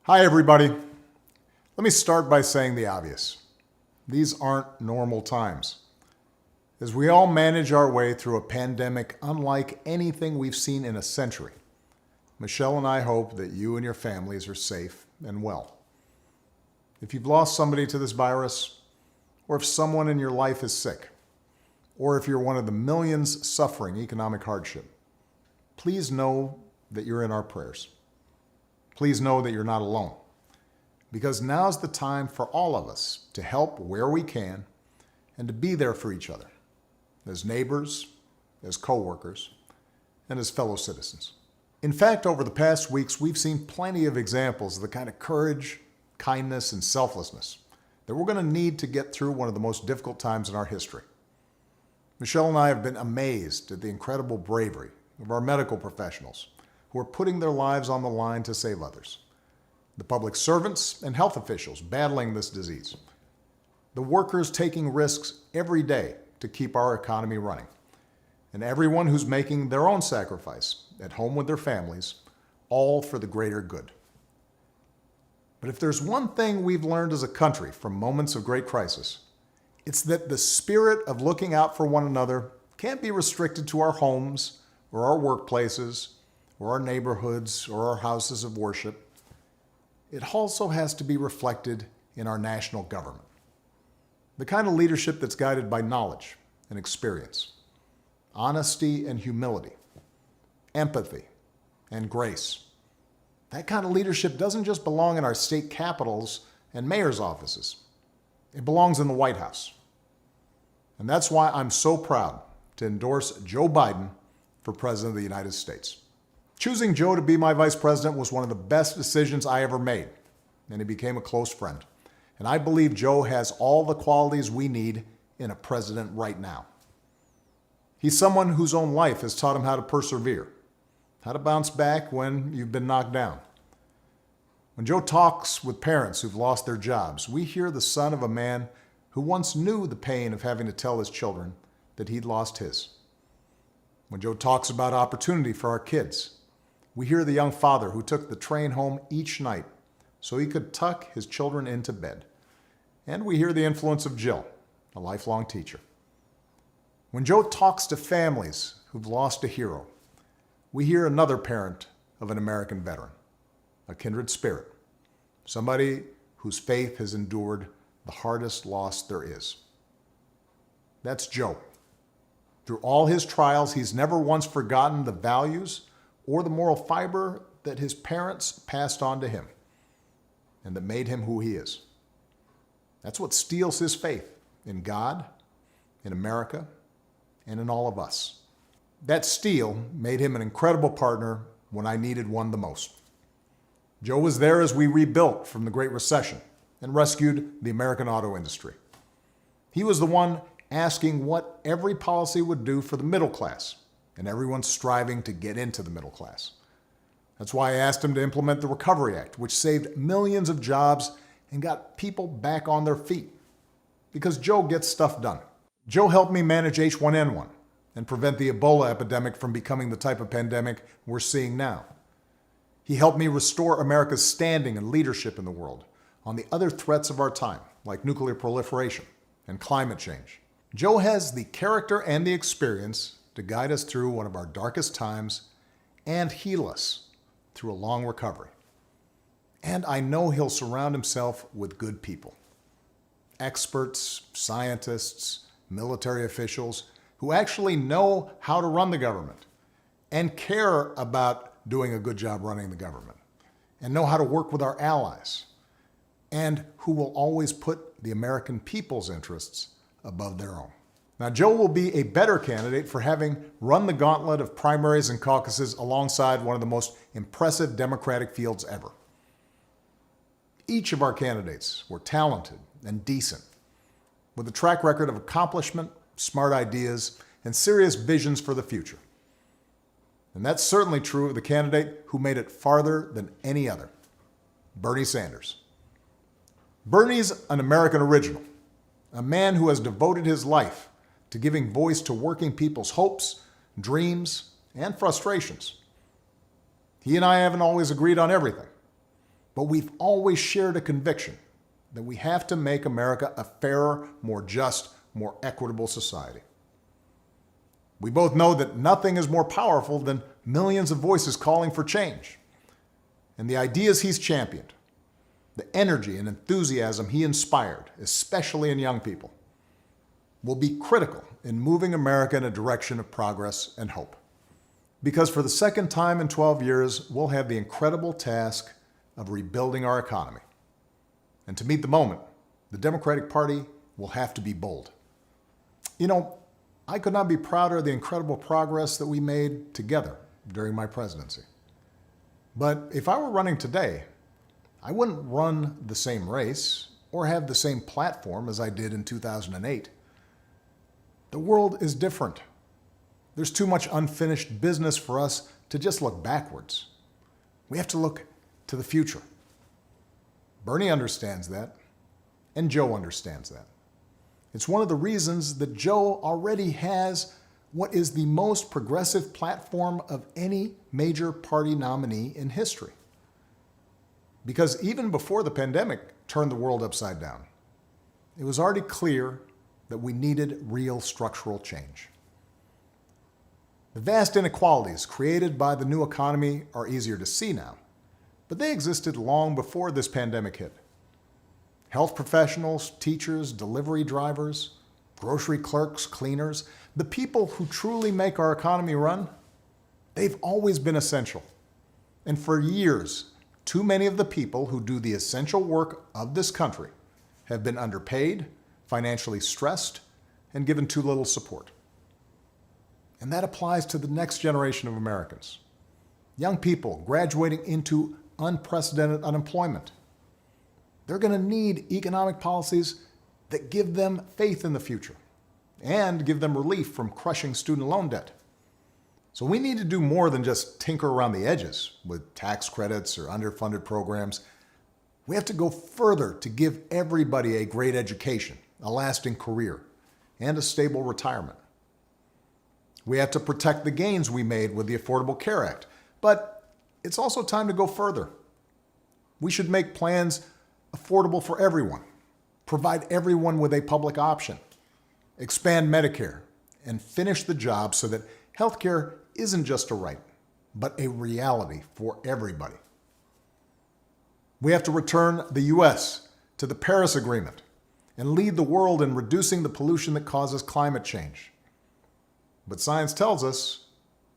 Hi, everybody. Let me start by saying the obvious. These aren't normal times. As we all manage our way through a pandemic unlike anything we've seen in a century, Michelle and I hope that you and your families are safe and well. If you've lost somebody to this virus, or if someone in your life is sick, or if you're one of the millions suffering economic hardship, please know that you're in our prayers. Please know that you're not alone, because now's the time for all of us to help where we can and to be there for each other, as neighbors, as co-workers, and as fellow citizens. In fact, over the past weeks, we've seen plenty of examples of the kind of courage, kindness, and selflessness that we're going to need to get through one of the most difficult times in our history. Michelle and I have been amazed at the incredible bravery of our medical professionals who are putting their lives on the line to save others, the public servants and health officials battling this disease, the workers taking risks every day to keep our economy running, and everyone who's making their own sacrifice at home with their families, all for the greater good. But if there's one thing we've learned as a country from moments of great crisis, it's that the spirit of looking out for one another can't be restricted to our homes or our workplaces or our neighborhoods or our houses of worship. It also has to be reflected in our national government. The kind of leadership that's guided by knowledge and experience, honesty and humility, empathy and grace. That kind of leadership doesn't just belong in our state capitals and mayor's offices. It belongs in the White House. And that's why I'm so proud to endorse Joe Biden for President of the United States. Choosing Joe to be my vice president was one of the best decisions I ever made, and he became a close friend. And I believe Joe has all the qualities we need in a president right now. He's someone whose own life has taught him how to persevere, how to bounce back when you've been knocked down. When Joe talks with parents who've lost their jobs, we hear the son of a man who once knew the pain of having to tell his children that he'd lost his. When Joe talks about opportunity for our kids, we hear the young father who took the train home each night so he could tuck his children into bed. And we hear the influence of Jill, a lifelong teacher. When Joe talks to families who've lost a hero, we hear another parent of an American veteran, a kindred spirit, somebody whose faith has endured the hardest loss there is. That's Joe. Through all his trials, he's never once forgotten the values or the moral fiber that his parents passed on to him and that made him who he is. That's what steels his faith in God, in America, and in all of us. That steel made him an incredible partner when I needed one the most. Joe was there as we rebuilt from the Great Recession and rescued the American auto industry. He was the one asking what every policy would do for the middle class, and everyone's striving to get into the middle class. That's why I asked him to implement the Recovery Act, which saved millions of jobs and got people back on their feet. Because Joe gets stuff done. Joe helped me manage H1N1 and prevent the Ebola epidemic from becoming the type of pandemic we're seeing now. He helped me restore America's standing and leadership in the world on the other threats of our time, like nuclear proliferation and climate change. Joe has the character and the experience to guide us through one of our darkest times and heal us through a long recovery. And I know he'll surround himself with good people. Experts, scientists, military officials who actually know how to run the government and care about doing a good job running the government and know how to work with our allies and who will always put the American people's interests above their own. Now, Joe will be a better candidate for having run the gauntlet of primaries and caucuses alongside one of the most impressive Democratic fields ever. Each of our candidates were talented and decent, with a track record of accomplishment, smart ideas, and serious visions for the future. And that's certainly true of the candidate who made it farther than any other, Bernie Sanders. Bernie's an American original, a man who has devoted his life to giving voice to working people's hopes, dreams, and frustrations. He and I haven't always agreed on everything, but we've always shared a conviction that we have to make America a fairer, more just, more equitable society. We both know that nothing is more powerful than millions of voices calling for change. And the ideas he's championed, the energy and enthusiasm he inspired, especially in young people, will be critical in moving America in a direction of progress and hope. Because for the second time in 12 years, we'll have the incredible task of rebuilding our economy. And to meet the moment, the Democratic Party will have to be bold. You know, I could not be prouder of the incredible progress that we made together during my presidency. But if I were running today, I wouldn't run the same race or have the same platform as I did in 2008. The world is different. There's too much unfinished business for us to just look backwards. We have to look to the future. Bernie understands that, and Joe understands that. It's one of the reasons that Joe already has what is the most progressive platform of any major party nominee in history. Because even before the pandemic turned the world upside down, it was already clear that we needed real structural change. The vast inequalities created by the new economy are easier to see now, but they existed long before this pandemic hit. Health professionals, teachers, delivery drivers, grocery clerks, cleaners, the people who truly make our economy run, they've always been essential. And for years, too many of the people who do the essential work of this country have been underpaid, financially stressed, and given too little support. And that applies to the next generation of Americans. Young people graduating into unprecedented unemployment. They're going to need economic policies that give them faith in the future and give them relief from crushing student loan debt. So we need to do more than just tinker around the edges with tax credits or underfunded programs. We have to go further to give everybody a great education, a lasting career, and a stable retirement. We have to protect the gains we made with the Affordable Care Act, but it's also time to go further. We should make plans affordable for everyone, provide everyone with a public option, expand Medicare, and finish the job so that healthcare isn't just a right, but a reality for everybody. We have to return the U.S. to the Paris Agreement and lead the world in reducing the pollution that causes climate change. But science tells us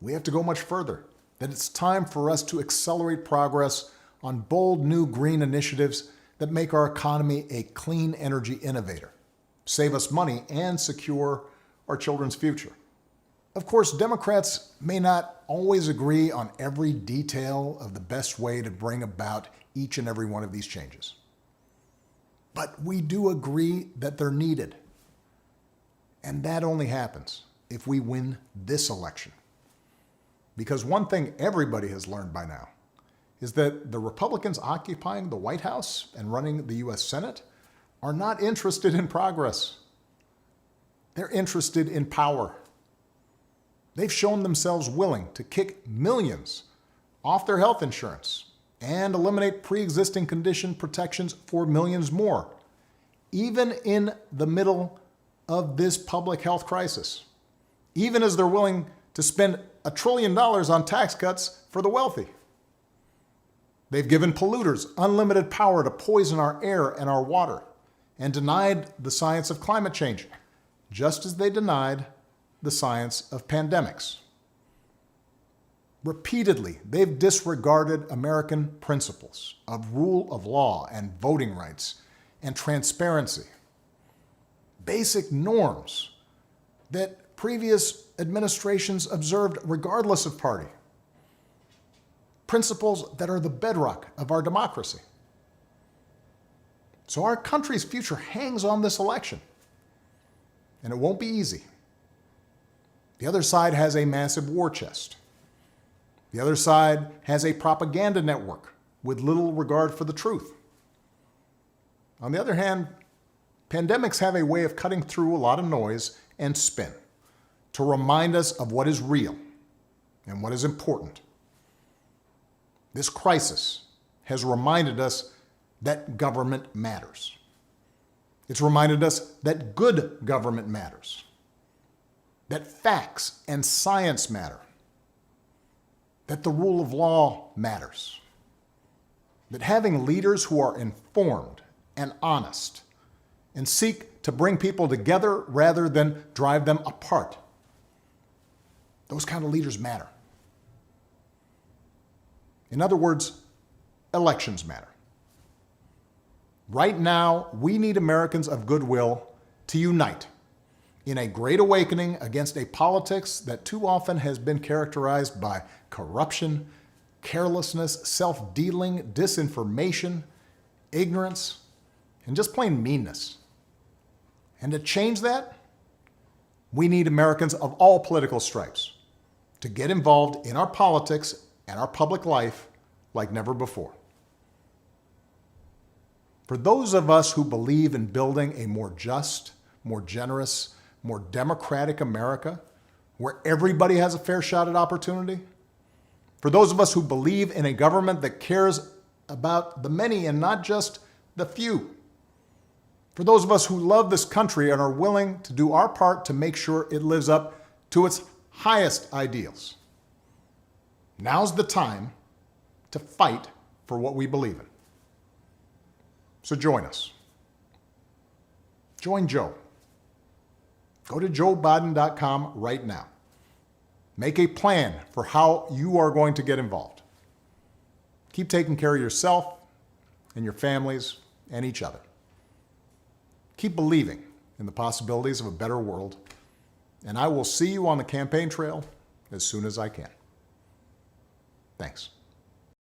we have to go much further, that it's time for us to accelerate progress on bold new green initiatives that make our economy a clean energy innovator, save us money, and secure our children's future. Of course, Democrats may not always agree on every detail of the best way to bring about each and every one of these changes. But we do agree that they're needed. And that only happens if we win this election. Because one thing everybody has learned by now is that the Republicans occupying the White House and running the U.S. Senate are not interested in progress. They're interested in power. They've shown themselves willing to kick millions off their health insurance and eliminate pre-existing condition protections for millions more, even in the middle of this public health crisis, even as they're willing to spend $1 trillion on tax cuts for the wealthy. They've given polluters unlimited power to poison our air and our water and denied the science of climate change, just as they denied the science of pandemics. Repeatedly, they've disregarded American principles of rule of law and voting rights and transparency, basic norms that previous administrations observed regardless of party, principles that are the bedrock of our democracy. So our country's future hangs on this election, and it won't be easy. The other side has a massive war chest. The other side has a propaganda network with little regard for the truth. On the other hand, pandemics have a way of cutting through a lot of noise and spin to remind us of what is real and what is important. This crisis has reminded us that government matters. It's reminded us that good government matters, that facts and science matter, that the rule of law matters, that having leaders who are informed and honest and seek to bring people together rather than drive them apart, those kind of leaders matter. In other words, elections matter. Right now, we need Americans of goodwill to unite in a great awakening against a politics that too often has been characterized by corruption, carelessness, self-dealing, disinformation, ignorance, and just plain meanness. And to change that, we need Americans of all political stripes to get involved in our politics and our public life like never before. For those of us who believe in building a more just, more generous, more democratic America, where everybody has a fair shot at opportunity, for those of us who believe in a government that cares about the many and not just the few, for those of us who love this country and are willing to do our part to make sure it lives up to its highest ideals, now's the time to fight for what we believe in. So join us. Join Joe. Go to joebiden.com right now. Make a plan for how you are going to get involved. Keep taking care of yourself and your families and each other. Keep believing in the possibilities of a better world, and I will see you on the campaign trail as soon as I can. Thanks.